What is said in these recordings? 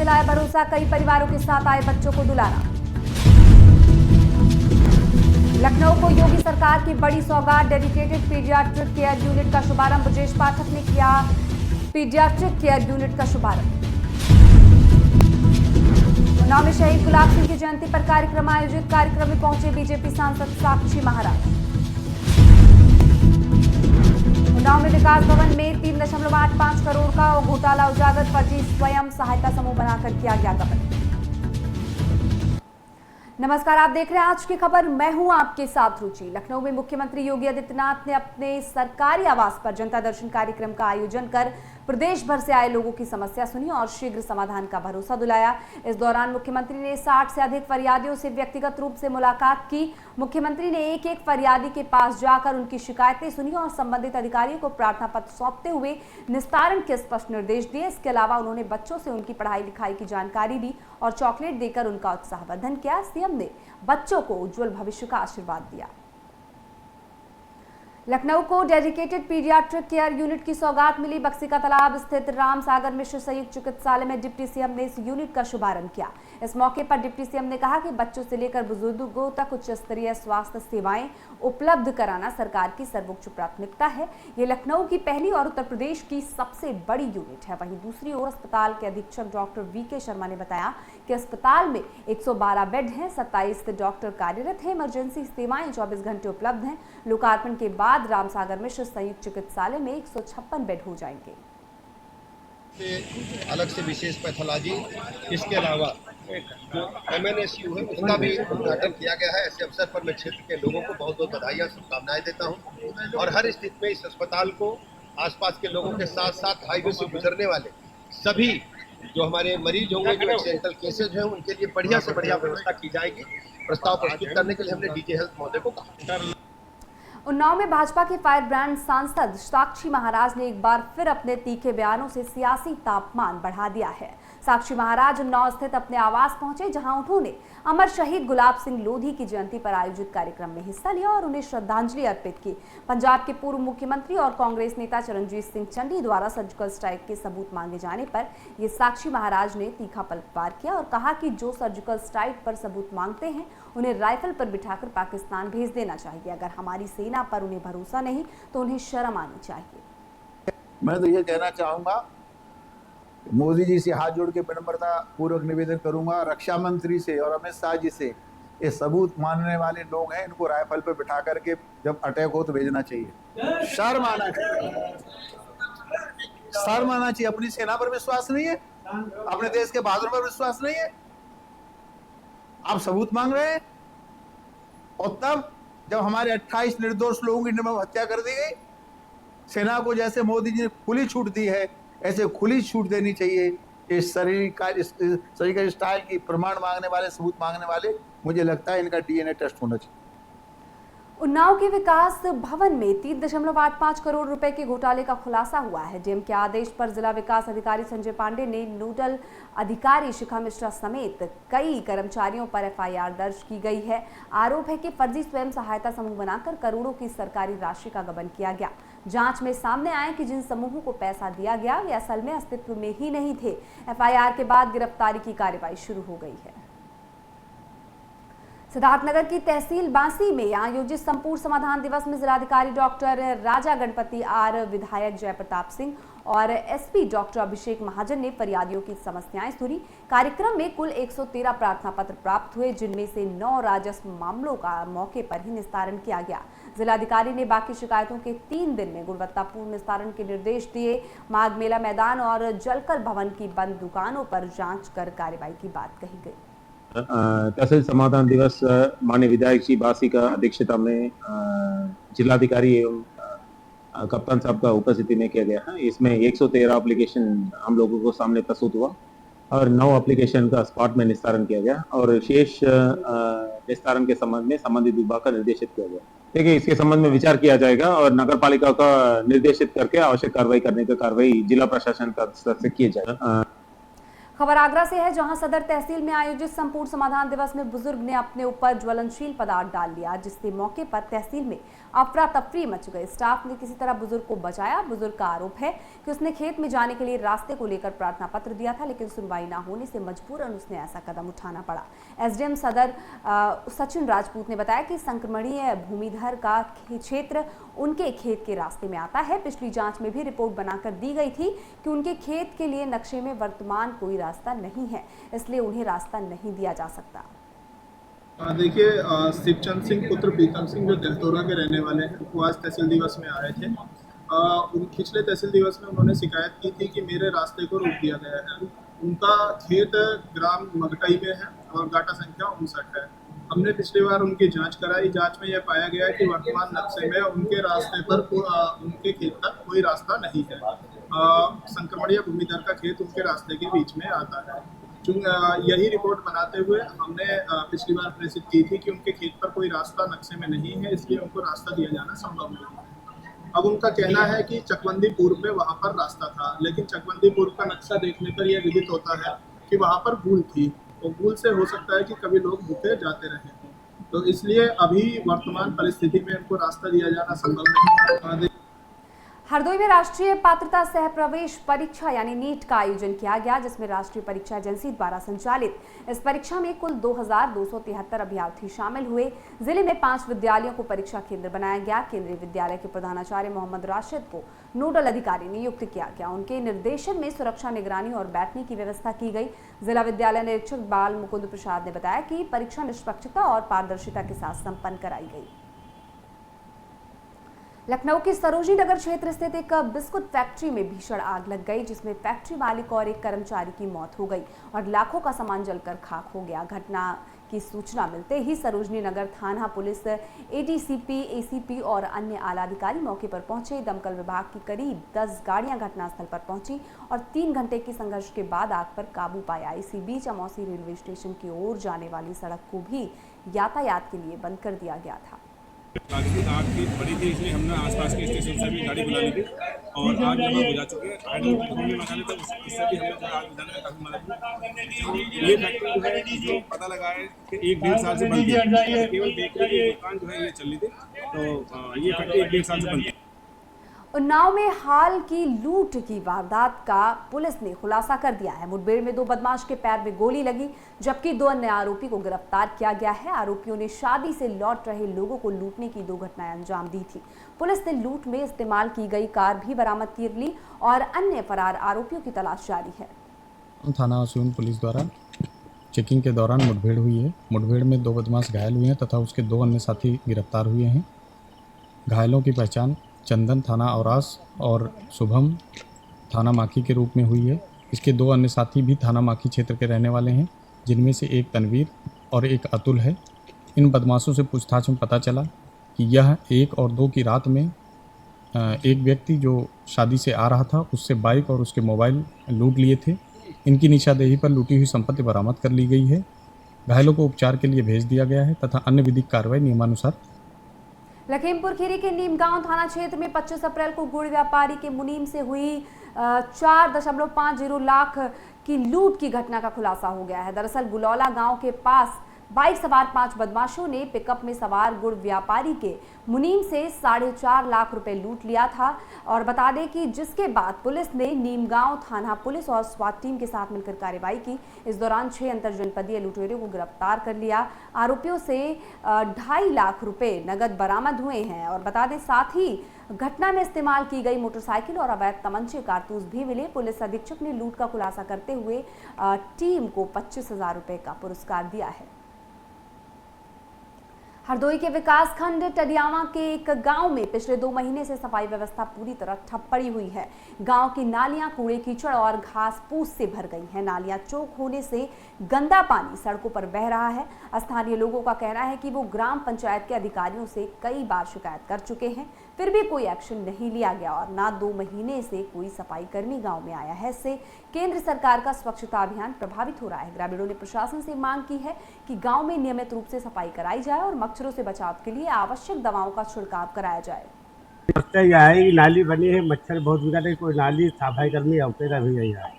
दिलाया भरोसा, कई परिवारों के साथ आए बच्चों को दुलारा। लखनऊ को योगी सरकार की बड़ी सौगात, डेडिकेटेड पीडियाट्रिक केयर यूनिट का शुभारंभ। ब्रजेश पाठक ने किया पीडियाट्रिक केयर यूनिट का शुभारंभ। उन्नाव में शहीद गुलाब सिंह की जयंती पर कार्यक्रम आयोजित, कार्यक्रम में पहुंचे बीजेपी सांसद साक्षी महाराज। उन्नाव में विकास भवन में 3.85 करोड़ का घोटाला उजागर, फर्जी स्वयं सहायता समूह बनाकर किया गया गबन। नमस्कार, आप देख रहे हैं आज की खबर, मैं हूं आपके साथ रुचि। लखनऊ में मुख्यमंत्री योगी आदित्यनाथ ने अपने सरकारी आवास पर जनता दर्शन कार्यक्रम का आयोजन कर प्रदेश भर से आए लोगों की समस्या सुनी और शीघ्र समाधान का भरोसा दिलाया। इस दौरान मुख्यमंत्री ने 60 से अधिक फरियादियों से व्यक्तिगत रूप से मुलाकात की। मुख्यमंत्री ने एक एक फरियादी के पास जाकर उनकी शिकायतें सुनी और संबंधित अधिकारियों को प्रार्थना पत्र सौंपते हुए निस्तारण के स्पष्ट निर्देश दिए। इसके अलावा उन्होंने बच्चों से उनकी पढ़ाई लिखाई की जानकारी दी और चॉकलेट देकर उनका उत्साहवर्धन किया। सीएम ने बच्चों को उज्जवल भविष्य का आशीर्वाद दिया। लखनऊ को डेडिकेटेड पीडियाट्रिक केयर यूनिट की सौगात मिली। बक्सी का तालाब स्थित राम सागर मिश्र संयुक्त चिकित्सालय में डिप्टी सीएम ने इस यूनिट का शुभारंभ किया। इस मौके पर डिप्टी सीएम ने कहा कि बच्चों से लेकर बुजुर्गों तक उच्च स्तरीय स्वास्थ्य सेवाएं उपलब्ध कराना सरकार की सर्वोच्च प्राथमिकता है। ये लखनऊ की पहली और उत्तर प्रदेश की सबसे बड़ी यूनिट है। वहीं दूसरी ओर अस्पताल के अधीक्षक डॉक्टर वीके शर्मा ने बताया कि अस्पताल में 112 बेड हैं, 27 डॉक्टर कार्यरत हैं, इमरजेंसी सेवाएं 24 घंटे उपलब्ध हैं। लोकार्पण के बाद राम सागर मिश्र संयुक्त चिकित्सालय में 156 बेड हो जाएंगे। अलग से विशेष पैथोलॉजी, इसके अलावा जो MNSU है उसका भी उद्घाटन किया गया है। ऐसे अवसर पर मैं क्षेत्र के लोगों को बहुत बहुत बधाई शुभकामनाएं देता हूं और हर स्थिति में इस अस्पताल को आसपास के लोगों के साथ साथ हाईवे से गुजरने वाले सभी जो हमारे मरीज होंगे, जो एक्सीडेंटल केसेज हैं, उनके लिए बढ़िया से बढ़िया व्यवस्था की जाएगी। प्रस्ताव प्रस्तुत करने के लिए हमने डीजे हेल्थ महोदय को कहा। उन्नाव में भाजपा के फायर ब्रांड सांसद साक्षी महाराज ने एक बार फिर अपने तीखे बयानों से सियासी तापमान बढ़ा दिया है। साक्षी महाराज उन्नाव स्थित अपने आवास पहुंचे, जहां उन्होंने अमर शहीद गुलाब सिंह लोधी की जयंती पर आयोजित कार्यक्रम में हिस्सा लिया और उन्हें श्रद्धांजलि अर्पित की। पंजाब के पूर्व मुख्यमंत्री और कांग्रेस नेता चरणजीत सिंह चन्नी द्वारा सर्जिकल स्ट्राइक के सबूत मांगे जाने पर ये साक्षी महाराज ने तीखा पलटवार किया और कहा कि जो सर्जिकल स्ट्राइक पर सबूत मांगते हैं उन्हें राइफल पर बिठाकर पाकिस्तान भेज देना चाहिए। अगर हमारी सेना पर उन्हें भरोसा नहीं तो उन्हें शर्म आनी चाहिए। मैं तो ये कहना चाहूंगा, मोदी जी से हाथ जोड़ के विनम्रता पूर्वक निवेदन करूंगा, रक्षा मंत्री से और अमित शाह जी से, ये सबूत मानने वाले लोग हैं, इनको राइफल पे बिठा करके जब अटैक हो तो भेजना चाहिए। शर्म आना चाहिए, शर्म आना चाहिए। अपनी सेना पर विश्वास नहीं है, अपने देश के बहादुर पर विश्वास नहीं है, आप सबूत मांग रहे हैं। और तब जब हमारे 28 निर्दोष लोगों की निर्मम हत्या कर दी गई, सेना को जैसे मोदी जी ने खुली छूट दी है ऐसे खुली छूट देनी चाहिए। इस सर्जिकल स्ट्राइक की प्रमाण मांगने वाले, सबूत मांगने वाले, मुझे लगता है इनका DNA टेस्ट होना चाहिए। उन्नाव के विकास भवन में 3.85 करोड़ रुपए के घोटाले का खुलासा हुआ है। डीएम के आदेश पर जिला विकास अधिकारी संजय पांडे ने नोडल अधिकारी शिखा मिश्रा समेत कई कर्मचारियों पर FIR दर्ज की गई है। आरोप है कि फर्जी स्वयं सहायता समूह बनाकर करोड़ों की सरकारी राशि का गबन किया गया। जांच में सामने आए कि जिन समूहों को पैसा दिया गया वे असल में अस्तित्व में ही नहीं थे। FIR के बाद गिरफ्तारी की कार्रवाई शुरू हो गई है। सिद्धार्थनगर की तहसील बांसी में आयोजित संपूर्ण समाधान दिवस में जिलाधिकारी डॉक्टर राजा गणपति आर, विधायक जयप्रताप सिंह और SP डॉक्टर अभिषेक महाजन ने फरियादियों की समस्याएं सुनी। कार्यक्रम में कुल 113 प्रार्थना पत्र प्राप्त हुए, जिनमें से 9 राजस्व मामलों का मौके पर ही निस्तारण किया गया। जिलाधिकारी ने बाकी शिकायतों के 3 दिन में गुणवत्तापूर्ण निस्तारण के निर्देश दिए। माघ मेला मैदान और जलकर भवन की बंद दुकानों पर जांच कर कार्रवाई की बात कही गई। तहसील समाधान दिवस माननीय विधायक जी बासी का अध्यक्षता में जिलाधिकारी एवं कप्तान साहब का उपस्थिति में किया गया है। इसमें 113 एप्लीकेशन हम लोगों को सामने प्रस्तुत हुआ और 9 एप्लीकेशन का स्पॉट में निस्तारण किया गया और शेष निस्तारण के संबंध में संबंधित विभाग का निर्देशित किया गया। देखिए, इसके संबंध में विचार किया जाएगा और नगर पालिका का निर्देशित करके आवश्यक कार्रवाई करने का कार्रवाई जिला प्रशासन का स्तर से किया जाएगा। खबर आगरा से है, जहां सदर तहसील में आयोजित संपूर्ण समाधान दिवस में बुजुर्ग ने अपने ऊपर ज्वलनशील पदार्थ डाल लिया, जिससे मौके पर तहसील में अफरा तफरी मच गई। स्टाफ ने किसी तरह बुजुर्ग को बचाया। बुजुर्ग का आरोप है कि उसने खेत में जाने के लिए रास्ते को लेकर प्रार्थना पत्र दिया था, लेकिन सुनवाई न होने से मजबूरन उसने ऐसा कदम उठाना पड़ा। एसडीएम सदर सचिन राजपूत ने बताया कि संक्रमणीय भूमिधर का क्षेत्र उनके खेत के रास्ते में आता है। पिछली जांच में भी रिपोर्ट बनाकर दी गई थी कि उनके खेत के लिए नक्शे में वर्तमान कोई रास्ता नहीं है, इसलिए उन्हें रास्ता नहीं दिया जा सकता। देखिए, शिवचंद सिंह पुत्र प्रीतम सिंह जो दहतौरा के रहने वाले हैं, वो आज तहसील दिवस में आए थे। पिछले तहसील दिवस में उन्होंने शिकायत की थी कि मेरे रास्ते को रोक दिया गया है। उनका खेत ग्राम मगटई में है और गाटा संख्या 59 है। हमने पिछली बार उनकी जांच कराई। जांच में यह पाया गया कि वर्तमान नक्शे में उनके रास्ते पर उनके खेत तक कोई रास्ता नहीं है। संक्रमणीय भूमिधर का खेत उनके रास्ते के बीच में आता है। यही रिपोर्ट बनाते हुए हमने पिछली बार प्रेषित की थी कि उनके खेत पर कोई रास्ता नक्शे में नहीं है, इसलिए उनको रास्ता दिया जाना संभव नहीं है। अब उनका कहना है कि चकबंदी पूर्व में वहाँ पर रास्ता था, लेकिन चकबंदी पूर्व का नक्शा देखने पर यह विदित होता है कि वहाँ पर गूल थी, तो गूल से हो सकता है कि कभी लोग भूखे जाते रहे हों, तो इसलिए अभी वर्तमान परिस्थिति में उनको रास्ता दिया जाना संभव नहीं है। हरदोई में राष्ट्रीय पात्रता सह प्रवेश परीक्षा यानी नीट का आयोजन किया गया, जिसमें राष्ट्रीय परीक्षा एजेंसी द्वारा संचालित इस परीक्षा में कुल 2273 अभ्यर्थी शामिल हुए। जिले में 5 विद्यालयों को परीक्षा केंद्र बनाया गया। केंद्रीय विद्यालय के प्रधानाचार्य मोहम्मद राशिद को नोडल अधिकारी नियुक्त किया गया। उनके निर्देशन में सुरक्षा, निगरानी और बैठने की व्यवस्था की गई। जिला विद्यालय निरीक्षक बाल मुकुंद प्रसाद ने बताया कि परीक्षा निष्पक्षता और पारदर्शिता के साथ संपन्न कराई गई। लखनऊ के सरोजनी नगर क्षेत्र स्थित एक बिस्कुट फैक्ट्री में भीषण आग लग गई, जिसमें फैक्ट्री मालिक और एक कर्मचारी की मौत हो गई और लाखों का सामान जलकर खाक हो गया। घटना की सूचना मिलते ही सरोजनी नगर थाना पुलिस, एडीसीपी, एसीपी और अन्य आला अधिकारी मौके पर पहुंचे। दमकल विभाग की करीब 10 गाड़ियां घटनास्थल पर पहुंची और 3 घंटे के संघर्ष के बाद आग पर काबू पाया। इसी बीच अमौसी रेलवे स्टेशन की ओर जाने वाली सड़क को भी यातायात के लिए बंद कर दिया गया था। आग की बड़ी थी, इसलिए हमने आसपास के स्टेशन से भी गाड़ी बुला ली थी और आग लगभग बुझा चुके हैं। इससे भी हमें आग बुझाने में काफी मदद हुई। ये फैक्ट्री जो है, जो पता लगा है कि 1-1.5 साल से बंद थी, केवल बेकरी की दुकान जो है ये चल रही थी, तो ये फैक्ट्री 1-1.5 साल से बंद थी। उन्नाव में हाल की लूट की वारदात का पुलिस ने खुलासा कर दिया है। मुठभेड़ में 2 बदमाश के पैर में गोली लगी, जबकि 2 अन्य आरोपी को गिरफ्तार किया गया है। आरोपियों ने शादी से लौट रहे लोगों को लूटने की 2 घटनाएं अंजाम दी थी। पुलिस ने लूट में इस्तेमाल की गई कार भी बरामद कर ली और अन्य फरार आरोपियों की तलाश जारी है। थाना असून पुलिस द्वारा चेकिंग के दौरान मुठभेड़ हुई है। मुठभेड़ में 2 बदमाश घायल हुए हैं तथा उसके 2 अन्य साथी गिरफ्तार हुए हैं। घायलों की पहचान चंदन थाना औरास और शुभम थाना माखी के रूप में हुई है। इसके 2 अन्य साथी भी थाना माखी क्षेत्र के रहने वाले हैं, जिनमें से एक तनवीर और एक अतुल है। इन बदमाशों से पूछताछ में पता चला कि यह 1 और 2 की रात में एक व्यक्ति जो शादी से आ रहा था उससे बाइक और उसके मोबाइल लूट लिए थे। इनकी निशानदेही पर लूटी हुई संपत्ति बरामद कर ली गई है। घायलों को उपचार के लिए भेज दिया गया है तथा अन्य विधिक कार्रवाई नियमानुसार। लखीमपुर खीरी के नीमगांव थाना क्षेत्र में 25 अप्रैल को गुड़ व्यापारी के मुनीम से हुई 4.50 लाख की लूट की घटना का खुलासा हो गया है। दरअसल गुलौला गांव के पास बाइक सवार 5 बदमाशों ने पिकअप में सवार गुड़ व्यापारी के मुनीम से 4.5 लाख रुपए लूट लिया था। और बता दें कि जिसके बाद पुलिस ने नीमगांव थाना पुलिस और स्वाट टीम के साथ मिलकर कार्रवाई की। इस दौरान 6 अंतरजनपदीय लुटेरों को गिरफ्तार कर लिया। आरोपियों से 2.5 लाख रुपए नगद बरामद हुए हैं। और बता दें साथ ही घटना में इस्तेमाल की गई मोटरसाइकिल और अवैध तमंचे, कारतूस भी मिले। पुलिस अधीक्षक ने लूट का खुलासा करते हुए टीम को 25,000 रुपए का पुरस्कार दिया है। हरदोई के विकास खंड टडियावा के एक गांव में पिछले 2 महीने से सफाई व्यवस्था पूरी तरह ठप पड़ी हुई है। गांव की नालियां कूड़े कीचड़ और घास फूस से भर गई हैं। नालियां चौक होने से गंदा पानी सड़कों पर बह रहा है। स्थानीय लोगों का कहना है कि वो ग्राम पंचायत के अधिकारियों से कई बार शिकायत कर चुके हैं, फिर भी कोई एक्शन नहीं लिया गया और ना 2 महीने से कोई सफाई कर्मी गाँव में आया है। इससे केंद्र सरकार का स्वच्छता अभियान प्रभावित हो रहा है। ग्रामीणों ने प्रशासन से मांग की है कि गाँव में नियमित रूप से सफाई कराई जाए और मच्छरों से बचाव के लिए आवश्यक दवाओं का छिड़काव कराया जाए। समस्या यह है कि नाली बनी है, मच्छर बहुत बिगड़ रहे, कोई नाली सफाई कर्मी होते भी नहीं है।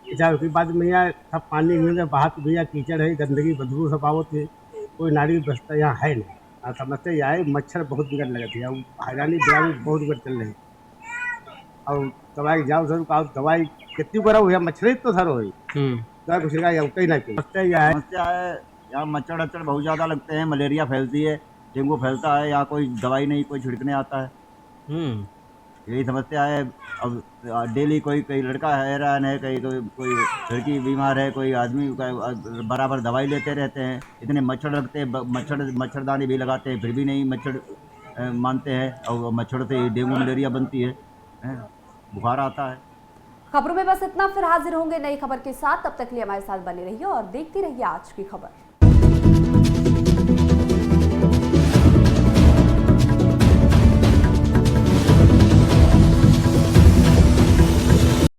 अच्छा उसके बाद में यहाँ सब पानी में बाहर तो भैया कीचड़ है, गंदगी बदबू सब आवत है, कोई नारी व्यवस्था यहाँ है नहीं। हाँ समझते यहाँ है, मच्छर बहुत बिगड़ लगे थे, अब हैरानी बिरानी बहुत बिगड़ चल रही। और दवाई जाओ सर का दवाई कितनी करा हुआ मच्छर तो सर हो दवाई कुछ यहाँ कहीं ना कहीं समस्या है। यहाँ मच्छर अच्चर बहुत ज़्यादा लगते हैं, मलेरिया फैलती है, डेंगू फैलता है, यहाँ कोई दवाई नहीं, कोई छिड़कने आता है। यही समस्या है। अब डेली कोई लड़का हैरान है, कोई लड़की बीमार है, कोई आदमी बराबर दवाई लेते रहते हैं। इतने मच्छर लगते हैं, मच्छरदानी भी लगाते हैं, फिर भी नहीं मच्छर मानते हैं, और मच्छर से डेंगू मलेरिया बनती है, बुखार आता है। खबरों में बस इतना, फिर हाजिर होंगे नई खबर के साथ। तब तक के लिए हमारे साथ बने रहिए और देखती रहिए आज की खबर।